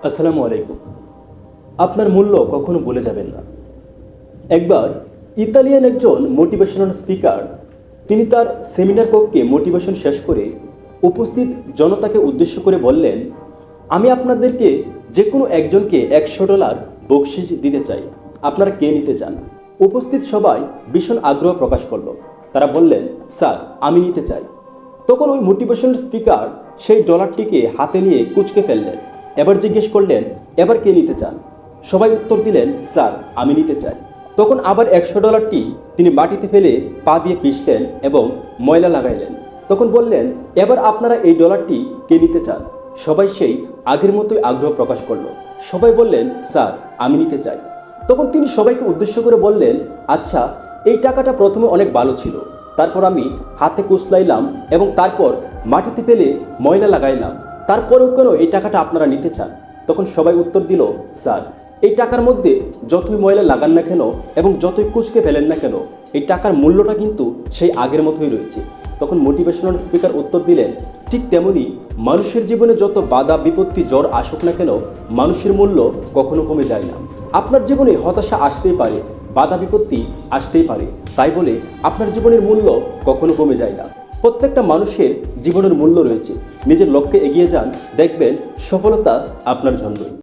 আসসালামু আলাইকুম। আপনার মূল্য কখনো ভুলে যাবেন না। একবার ইতালিয়ান একজন মোটিভেশনাল স্পিকার তিনি তার সেমিনার কক্ষে মোটিভেশন শেষ করে উপস্থিত জনতাকে উদ্দেশ্য করে বললেন, আমি আপনাদেরকে যে কোনো একজনকে $100 বকশিশ দিতে চাই, আপনারা কে নিতে চান? উপস্থিত সবাই ভীষণ আগ্রহ প্রকাশ করলো। তারা বললেন, স্যার আমি নিতে চাই। তখন ওই মোটিভেশনাল স্পিকার সেই ডলারটিকে হাতে নিয়ে কুঁচকে ফেললেন। এবার জিজ্ঞেস করলেন, এবার কে নিতে চান? সবাই উত্তর দিলেন, স্যার আমি নিতে চাই। তখন আবার $100টি তিনি মাটিতে ফেলে পা দিয়ে পিষলেন এবং ময়লা লাগাইলেন। তখন বললেন, এবার আপনারা এই ডলারটি কে নিতে চান? সবাই সেই আগের মতোই আগ্রহ প্রকাশ করলো। সবাই বললেন, স্যার আমি নিতে চাই। তখন তিনি সবাইকে উদ্দেশ্য করে বললেন, আচ্ছা এই টাকাটা প্রথমে অনেক ভালো ছিল, তারপর আমি হাতে কুচলাইলাম এবং তারপর মাটিতে ফেলে ময়লা লাগাইলাম, তারপরেও কেন এই টাকাটা আপনারা নিতে চান? তখন সবাই উত্তর দিল, স্যার এই টাকার মধ্যে যতই ময়লা লাগান না কেন এবং যতই কুচকে ফেলেন না কেন, এই টাকার মূল্যটা কিন্তু সেই আগের মতোই রয়েছে। তখন মোটিভেশনাল স্পিকার উত্তর দিলেন, ঠিক তেমনই মানুষের জীবনে যত বাধা বিপত্তি জ্বর আসুক না কেন, মানুষের মূল্য কখনো কমে যায় না। আপনার জীবনে হতাশা আসতেই পারে, বাধা বিপত্তি আসতেই পারে, তাই বলে আপনার জীবনের মূল্য কখনো কমে যায় না। প্রত্যেকটা মানুষের জীবনের মূল্য রয়েছে। নিজের লক্ষ্যে এগিয়ে যান, দেখবেন সফলতা আপনার জন্যই।